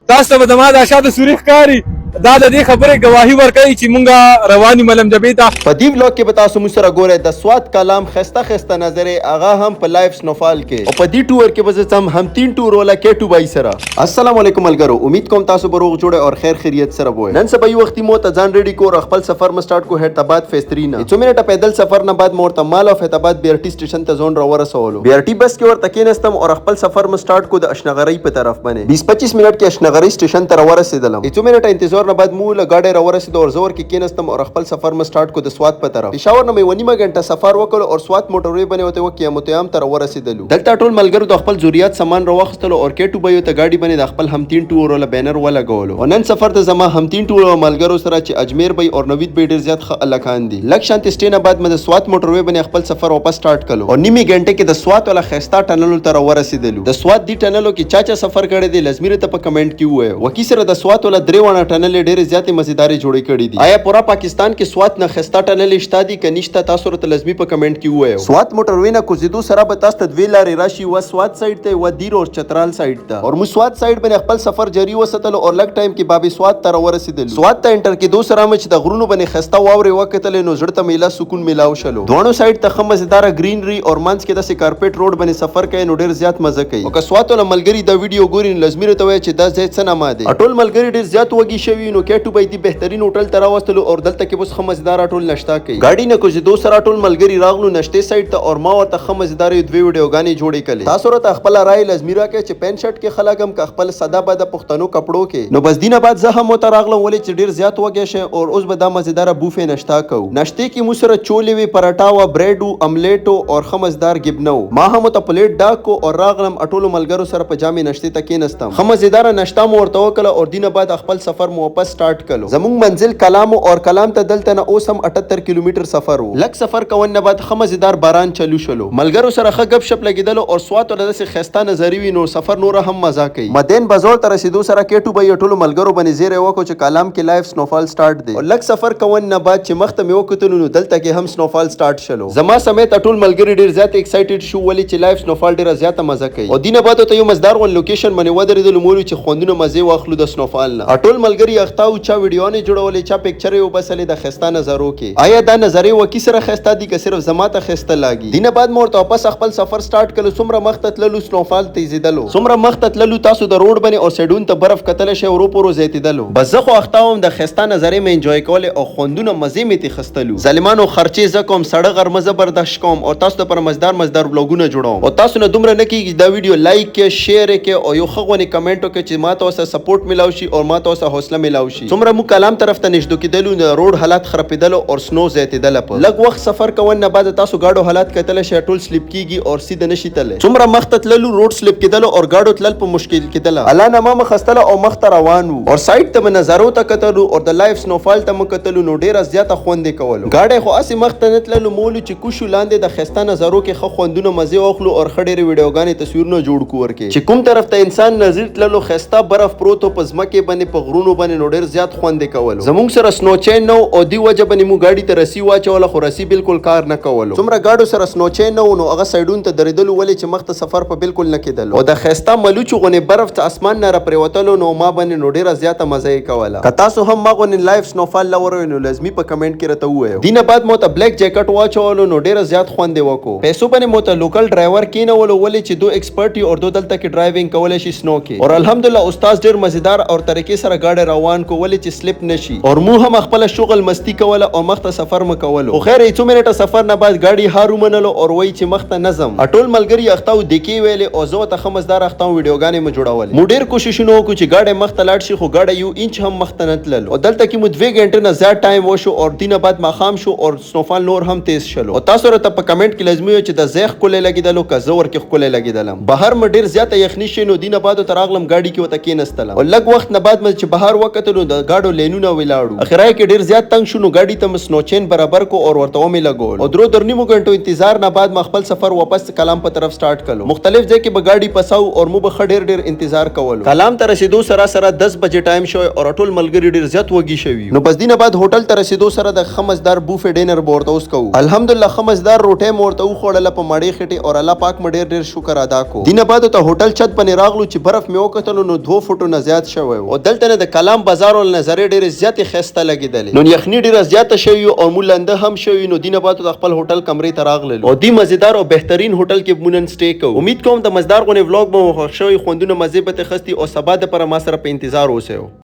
تاسو به زما د شاته سوري ښکاری دا د دې خبرې گواهی ورکوي چې مونږه رواني ملم جبې ته. په دې ولاګ کې به تاسو موږ سره ګورئ د سوات کلام خسته نظرې هغه هم په لایف سنوفال کې او په دې ټور کې به زه هم 3 ټور ولا کې 2 بای سره. السلام علیکم ملګرو، امید کوم تاسو به روغ جوړ او خیر خیریت سره وای. نن سبا یو وخت مو ته ځان ریډي کو او خپل سفر م سٹارټ کو هیدرآباد فیز 3 نه. 2 منټه پیدل سفر نه بعد مورته مال اف هیدرآباد بی آر ټي سټیشن ته ځون را ورسولو. بی آر ټي بس کې ورته کېنستم او خپل سفر م سٹارټ کو د اشنغرۍ په طرف باندې 20-25 منټ کې اشنغرۍ سټیشن ته ورسېدلم. 2 منټه انتظار نه بعد مو ګاډي را ورسېدو او زور کې کېنستم او خپل سفر م سٹارټ کو د سوات په طرف. پېښور نه مې ونیمه غنټه سفر وکړ او سوات موټروي باندې وته وکي متيام تر ورسېدلو. دلته ټول ملګرو د خپل ضرورت سامان راوخستلو او کې 2 بایو ته ګاډي باندې د خپل هم 3 ټور ولا بینر ولا غولو. نن سفر ته زما هم 3 ټور ملګرو سره چې اجمیر بای او نوید بای ډیر زیات الکان دي. لک شانت سټینه بعد مې د سوات موټروي باندې خپل سفر واپس سٹارټ کړو او نیمه غنټه کې د سوات ولا خستا ټنل تر ورسېدلو. د سوات دی ټنلو کې چا سفر کړی دی لازمي ته په کمنټ کې وایو. وکی سره د سوات ولا درې ونه ټنل ډیر زیات مزیداري جوړې کړې دي. آیا پورا پاکستان کې سوات نه خستا ټنل شته دي که نشته؟ تاسو ته لازمي په کمنټ کې وایو. سوات موټروي نه کوزیدو سره به تاسو ته دوی لارې راشي و سوات سایډ ته و دیر او چترال سایډ ته او مو سوات سایډ باندې خپل سفر جاری وساتل او لک ټایم کې بابي سوات تر ورسېدل. سوات ته انټر کې دو سره مچ د غرونو باندې خستا واوري وکتل نو زړه ته میلا سکون میلاو شلو. دوانو سایډ ته خمزدار گرینری او منځ کې د کارپټ روډ باندې سفر کوي نو ډیر زیات مزه کوي. او که سوات ول ملګری د ویډیو ګورین لازمي ته وای چې دا ځای څه نامه دی. ټول ملګری ډیر زیات وږي شوی نو کې 2 بای دی بهترین هوټل تر واستلو او دلته کې بس خمزدار ټول نشتا کوي. گاډي نه کوزي دو سره ټول ملګری راغلو نشته سایډ ته او ما ورته خمزدار دوی ویډیوګانی جوړې کړي. تاسو ته خپل رائے لازمي راکې چې پین شرټ کې خلګم کا خپل ساده باده پښتنو کپړو کې نو بس دینه بعد زه هم مت راغلم ولې چې ډیر زیات وږی شه او اوس به دا مزیدار بوفه نشتا کو. نشته کې مو سره چولې وی پراټا و بریډو املیټو او خمزدار گبنو ما هم ته پلیټ ډاک کو او راغلم اټولو ملګرو سره په جامې نشته ته کې نستم. خمزدار نشتا مو ورته وکړه او دینه بعد خپل سفر مو واپس سٹارټ کړو. زموږ منزل کلام او کلام ته دلته نه اوس هم 78 کیلومتر سفر وو. لک سفر کوون نه بعد خمزدار باران چلو شلو. ملګرو سره خ غب شپ لګیدل او سوات ول د خستا نظری وی نو سفر نور هم مزه کوي. مدین بازار تر رسیدو سره کې 2 بای ټولو ملګرو باندې زیره وکړو چې کلام کې لایف سنوفال سٹارټ دی. او لک سفر کوون نه بعد چې مخته مې وکړو نو دلته کې هم سنوفال سٹارټ شلو. زما سمیت ټول ملګری ډیر زیات ایکسایټډ شو ولې چې لایف سنوفال ډیر زیات مزه کوي. او دینه بعد ته یو مزدار ون لوکیشن باندې ودرېدل مولو چې خوندونه مزه واخلو د سنوفال نه. ټول ملګری اختاو چا ویډیو نه جوړولې چا پکچر یو بسلې د خستا نظرو کې. آیا دا نظر وکی سره خستا دي که صرف زما ته خسته لاګي؟ دینه بعد مور ته واپس خپل سفر سٹارټ کړو. څومره مخته تللو سنوفال تیزیدلو څومره مخته تللو تاسو د روډ باندې او سیډون ته برف کتل شي ورو پورو زیاتیدلو. بس زه خو اختاوم د خستا نظرې مې انجوای کول او خوندونه مزه مې تی خستلو. ظالمانو خرچې زکم سړه غرمزه برداشت کوم او تاسو ته پر مزدار بلوګونه جوړوم او تاسو نه دومره نه کیږي دا ویډیو لایک کې شیر کې او یو خغونی کمنټ وکړئ چې ما تاسو سپورټ ملاوي شي او ما تاسو حوصله ملاوي شي. څومره مو کلام طرف ته نشدو کېدلو نه روډ حالات خرابېدلو او سنو زیاتیدل. په لږ وخت سفر کوون نه بعد تاسو گاډو حالات کتل شي ټول سلیپ کیږي او سیده نشي تللی. څومره مخته تللو روډ سلیپ کېدلو او گاډو تلل په مشکل کېدل. الله نه ما مخستله او مخته روان وو او سایډ ته نظارو ته کتلو او د لایف سنوفال ته مکتلو نو ډیره زیاته خوندې کولو. گاډي خو اسی مخته نتللو مولو چې کوشو لاندې د خستا نظارو کې خو خوندونه مزه واخلو او خډيري ویډیوګانې تصویرونه جوړ کو ورکې چې کوم طرف ته انسان نظر تللو خستا برف پروتو په ځمکه باندې په غرونو باندې نو ډیر زیات خوندې کولو. زموږ سره سنو چین نو او دی وجه باندې مو گاډي ته رسی واچول خو رسی بالکل کار نه کولو. څومره گاډو سره سنو چین نو هغه سایډون ته درېدل ولې چې مخته سفر په بالکل نه کېدل او د خستا ملوچو غونې برف ته اسمان نه را پریوتلو نو ما باندې نو ډیره زیاته مزه کوله. که تاسو هم ما غونې لایف سنوفال لورو نو لازمي په کمنټ کې راته ووایو. دینه بعد مو ته بلیک جیکټ واچولو نو ډیره زیات خوند وکړو. پیسو باندې مو ته لوکل ډرایور کینولو ولې چې دو ایکسپرټ او دو دلته کې ډرایوینګ کولای شي سنو کې او الحمدلله استاد ډیر مزیدار او طریقې سره گاډي روان کو ولې چې سلیپ نشي او مو هم خپل شغل مستی کوله او مخته سفر م کولو. خو خیر 2 منټه سفر نه بعد گاډي هارو منلو او وای چې مخته نظم ټول ملګری اختاو دکی ویلې او زه ته خمزدار اختاو ویډیوګانې م جوړول. مو ډیر کوششونه وکړو چې گاډي مخته لاړ شي خو گاډي یو انچ هم مخته نه تلل او دلته کې مو 2 غنټه نه زیات ټایم وشو او دینه بعد ما خام شو او سنوفال نور هم تیز شلو. او تاسو ته په کمنټ کې لازمي و چې د زیخ کولې لګیدلو که زور کې کولې لګیدلم. بهر م ډیر زیاته یخنی شي نو دینه بعد تر اغلم گاډي کې وته کې نستلم او لږ وخت نه بعد م چې بهر وکړ وکتل د گاډو لینونه ولاړو. اخرای کې ډیر زیات تنگ شونو گاډي ته سنوچین برابر کو اور ورته ومه لګول او درو درنیمو غنټو انتظار نه بعد خپل سفر واپس کلام په طرف سٹارټ کړو. مختلف ځای کې به گاډي پساو اور مو به ډیر انتظار کولو. کلام ته رسیدو سره 10 بجې ټایم شو او ټول ملګری ډیر زیات وږي شوی. نو پس دینه بعد هوټل ته رسیدو سره د خمسدار بوفه ډینر ورته اوس کو. الحمدلله خمسدار روټه مورته خوړل په ماړې خټي اور الله پاک مې ډیر شکر ادا کو. دینه بعد ته هوټل چت باندې راغلو چې برف مې وکتل نو 2 فوټو نه زیات شوی او دلته د کلام بازار ول نظر ډیر زیات خسته لګیدل. نو یخنی ډیر زیات شوی او مولنده هم شوی. نو دینه بعد خپل هوټل کمرې ته راغلل او دی مزیدار او بهترین هوټل کې مونږ سټے کو. امید کوم د مزدار غونې ولاګ مو خوښ شوی خوندونه مزه به ته خستی او سبا د پر ما سره په انتظار اوسئ.